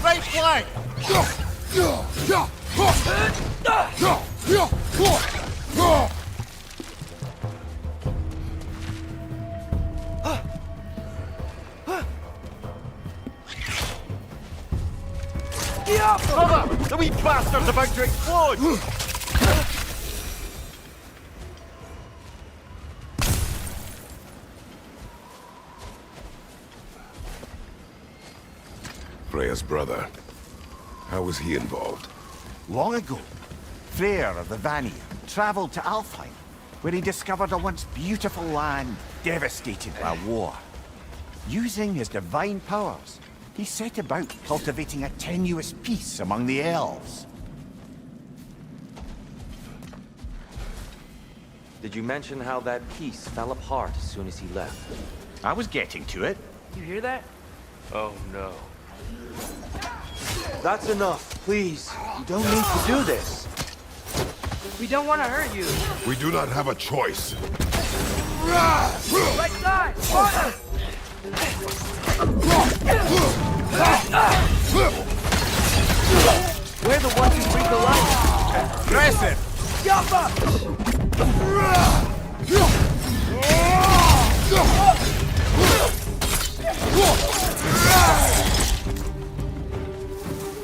Right flank! Brother! The wee bastard's about to explode! Freya's brother. How was he involved? Long ago, Freyr of the Vanir traveled to Alfheim, where he discovered a once beautiful land devastated by war. Using his divine powers, he set about cultivating a tenuous peace among the elves. Did you mention how that piece fell apart as soon as he left? I was getting to it. You hear that? Oh no. That's enough, please. You don't need to do this. We don't want to hurt you. We do not have a choice. Right side! Fire! We're the ones who breathe the light. Press it!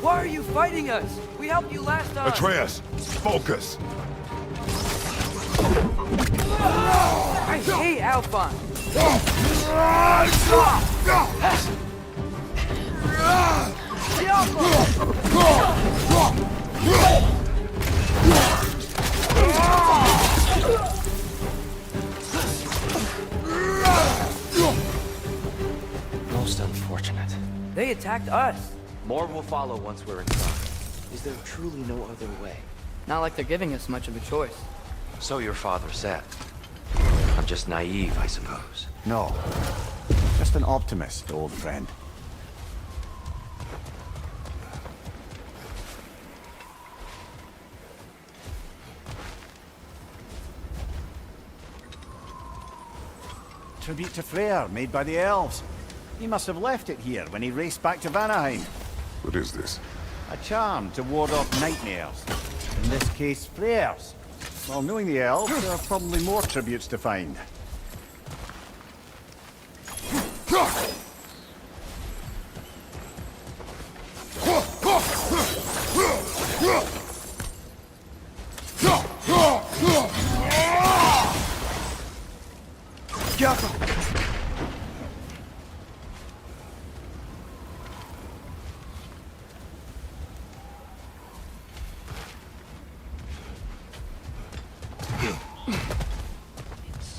Why are you fighting us? We helped you last time. Atreus, focus! I hate Alphon. Most unfortunate. They attacked us. More will follow once we're inside. Is there truly no other way? Not like they're giving us much of a choice. So your father said. I'm just naive, I suppose. No. Just an optimist, old friend. Tribute to Freyr, made by the elves. He must have left it here when he raced back to Vanaheim. What is this? A charm to ward off nightmares. In this case, Freyr's. Well, knowing the elves, there are probably more tributes to find.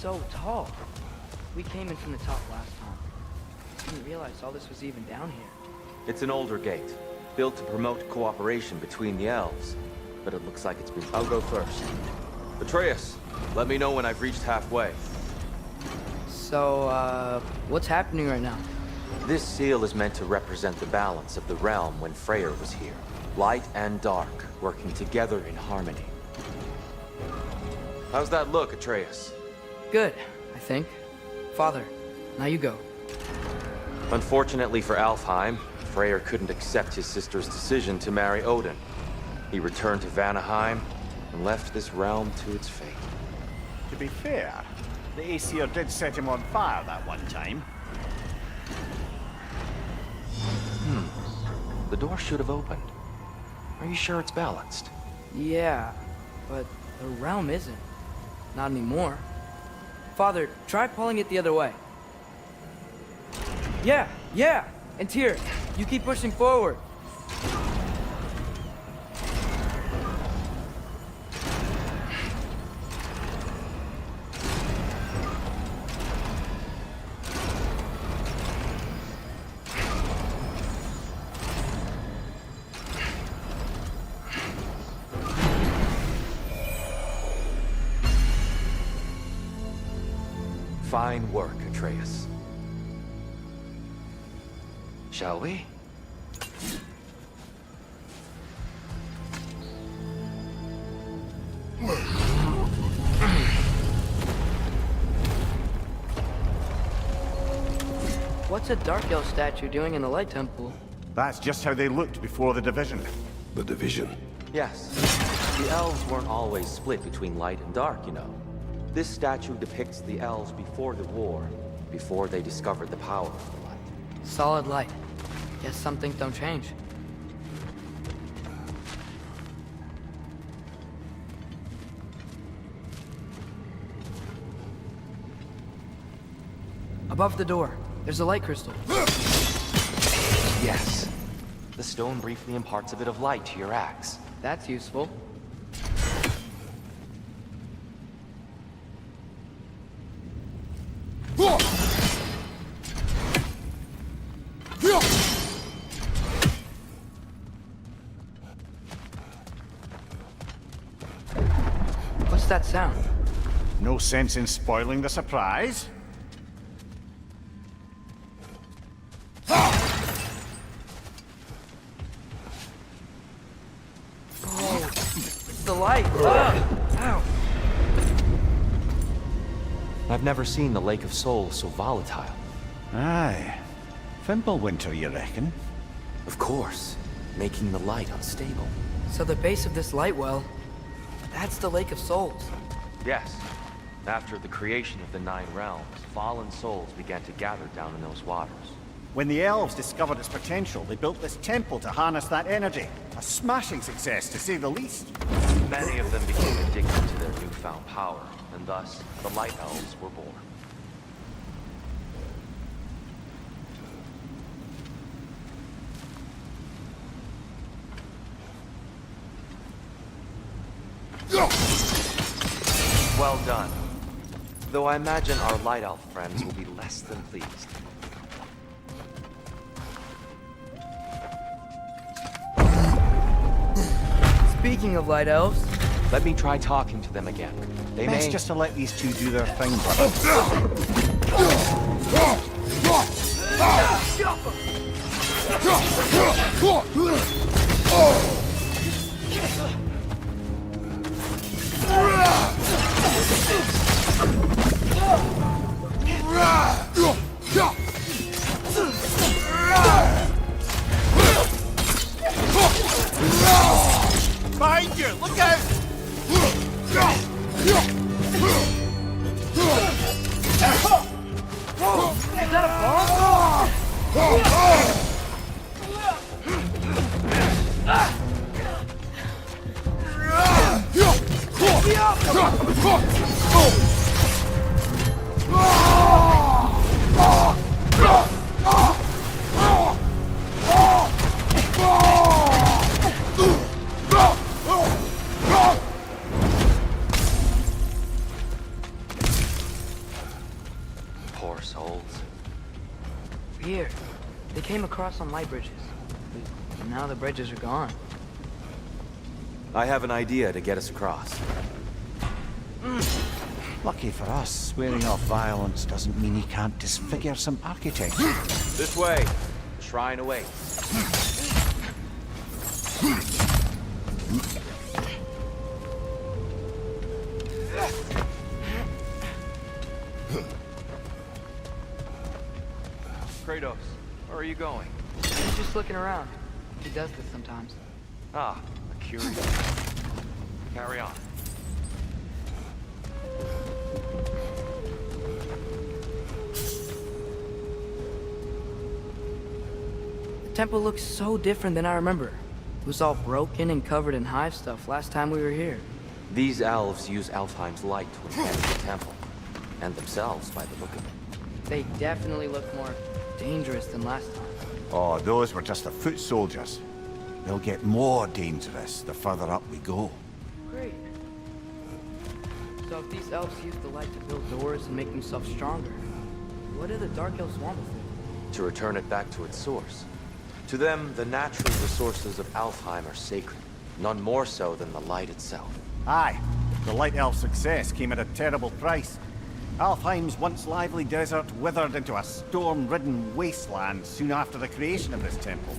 So tall. We came in from the top last time. Didn't realize all this was even down here. It's an older gate, built to promote cooperation between the elves. But it looks like it's been... I'll go first. Atreus, let me know when I've reached halfway. So, what's happening right now? This seal is meant to represent the balance of the realm when Freyr was here. Light and dark, working together in harmony. How's that look, Atreus? Good, I think. Father, now you go. Unfortunately for Alfheim, Freyr couldn't accept his sister's decision to marry Odin. He returned to Vanaheim and left this realm to its fate. To be fair, the Aesir did set him on fire that one time. The door should have opened. Are you sure it's balanced? Yeah, but the realm isn't. Not anymore. Father, try pulling it the other way. Yeah! And Tyr, you keep pushing forward. Fine work, Atreus. Shall we? What's a Dark Elf statue doing in the Light Temple? That's just how they looked before the division. The division. Yes. The elves weren't always split between light and dark, you know. This statue depicts the elves before the war, before they discovered the power of the light. Solid light. Guess some things don't change. Above the door, there's a light crystal. Yes. The stone briefly imparts a bit of light to your axe. That's useful. What's that sound? No sense in spoiling the surprise. It's the light! Ow! I've never seen the Lake of Souls so volatile. Aye. Fimbulwinter, you reckon? Of course, making the light unstable. So the base of this light well, that's the Lake of Souls. Yes. After the creation of the Nine Realms, fallen souls began to gather down in those waters. When the elves discovered its potential, they built this temple to harness that energy. A smashing success, to say the least. Many of them became addicted to their newfound power, and thus, the Light Elves were born. Well done. Though I imagine our Light Elf friends will be less than pleased. Speaking of Light Elves... Let me try talking to them again. They Best may... just to let these two do their thing, brother. Behind you! Look out! Is that a bomb? Poor souls. Here. They came across on light bridges. And now the bridges are gone. I have an idea to get us across. Lucky for us, swearing off violence doesn't mean he can't disfigure some architecture. This way. Shrine awaits. Kratos, where are you going? He's just looking around. He does this sometimes. Ah, a curious. Carry on. The temple looks so different than I remember. It was all broken and covered in hive stuff last time we were here. These elves use Alfheim's light to enhance the temple. And themselves, by the look of it. They definitely look more dangerous than last time. Oh, those were just the foot soldiers. They'll get more dangerous the further up we go. Great. So if these elves use the light to build doors and make themselves stronger, what do the Dark Elves want with it? To return it back to its source. To them, the natural resources of Alfheim are sacred. None more so than the light itself. Aye, the Light Elf success came at a terrible price. Alfheim's once lively desert withered into a storm-ridden wasteland soon after the creation of this temple.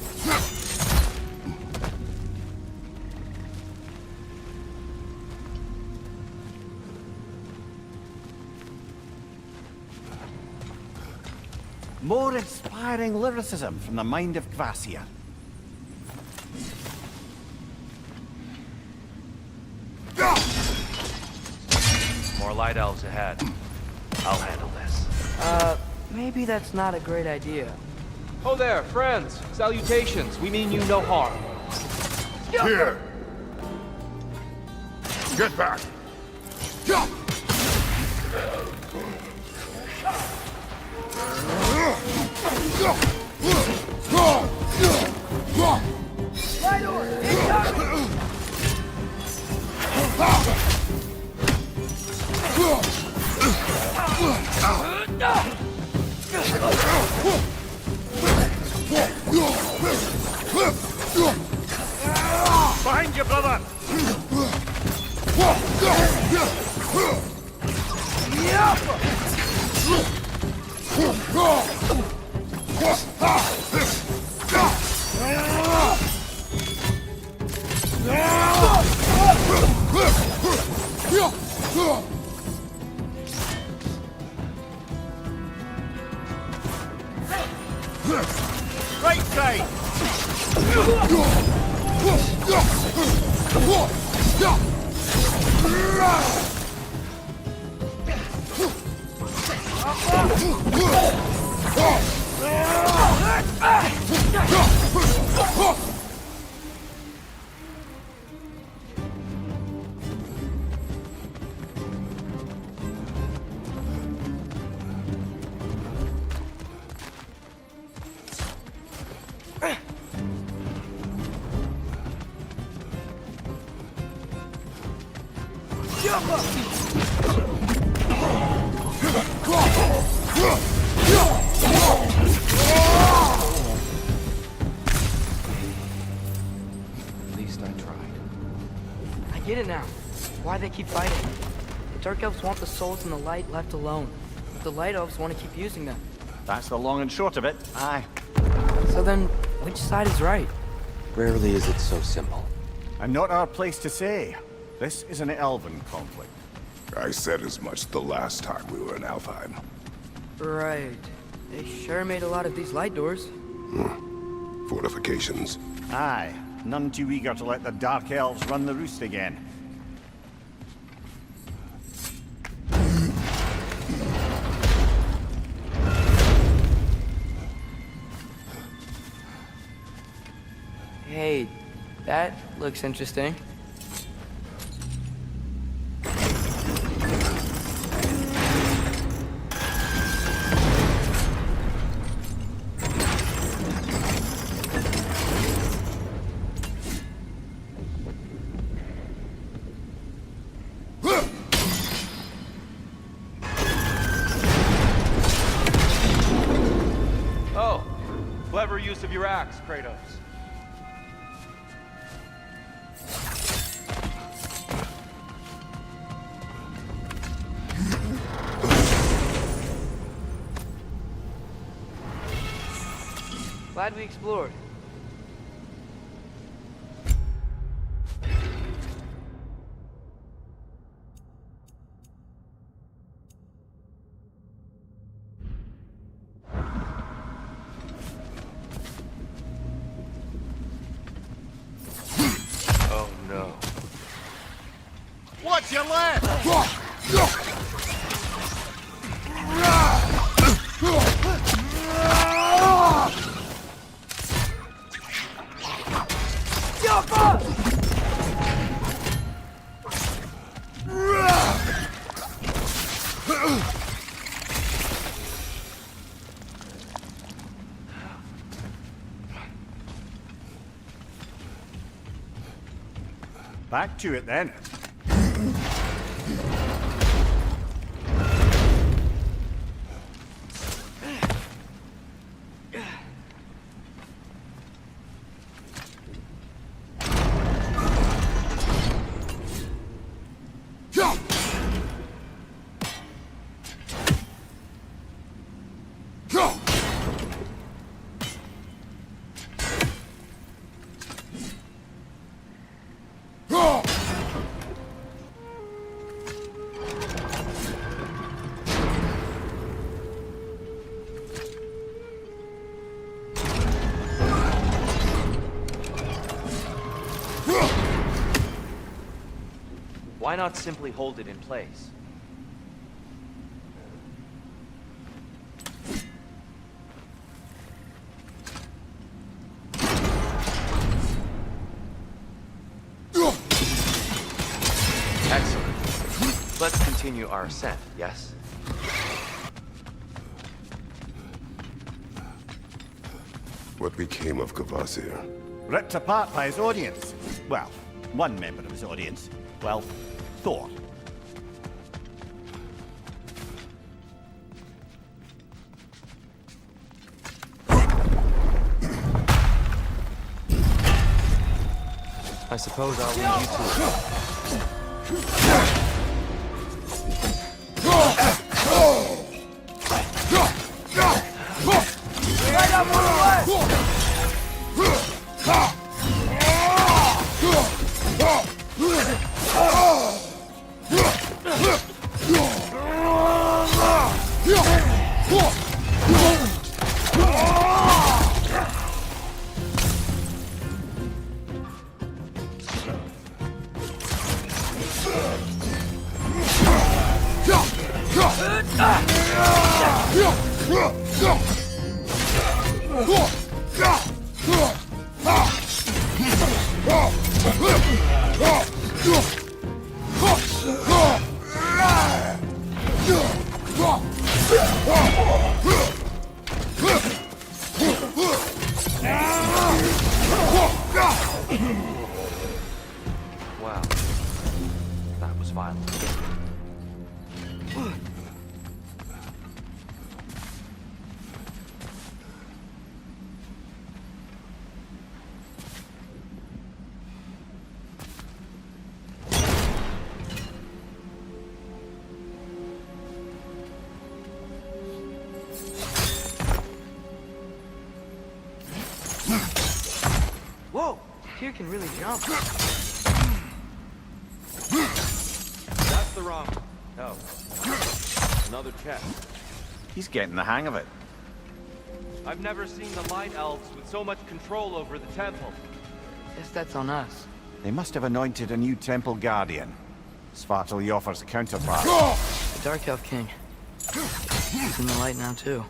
More inspiring lyricism from the mind of Kvasir. More light elves ahead. I'll handle this. Maybe that's not a great idea. Oh there, friends. Salutations. We mean you no harm. Here! Get back! Behind you, brother! Right side! At least I tried. I get it now. Why they keep fighting. The Dark Elves want the souls in the light left alone. But the Light Elves want to keep using them. That's the long and short of it. Aye. So then, which side is right? Rarely is it so simple. And not our place to say. This is an elven conflict. I said as much the last time we were in Alfheim. Right. They sure made a lot of these light doors. Fortifications. Aye. None too eager to let the Dark Elves run the roost again. Hey, that looks interesting. Oh, clever use of your axe, Kratos. Glad we explored. Oh no. What's your left? Back to it then. Why not simply hold it in place? Excellent. Let's continue our ascent, yes? What became of Kvasir? Ripped apart by his audience. Well, one member of his audience. Well, Thor. I suppose I'll leave you to it. Wow. That was violent. Whoa! Tyr can really jump. That's the wrong... Oh. Another chest. He's getting the hang of it. I've never seen the Light Elves with so much control over the temple. Guess that's on us. They must have anointed a new temple guardian. Svartalfheim offers a counterpart. The Dark Elf King. He's in the light now, too.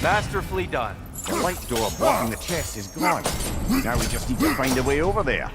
Masterfully done. The light door blocking the chest is gone. Now we just need to find a way over there.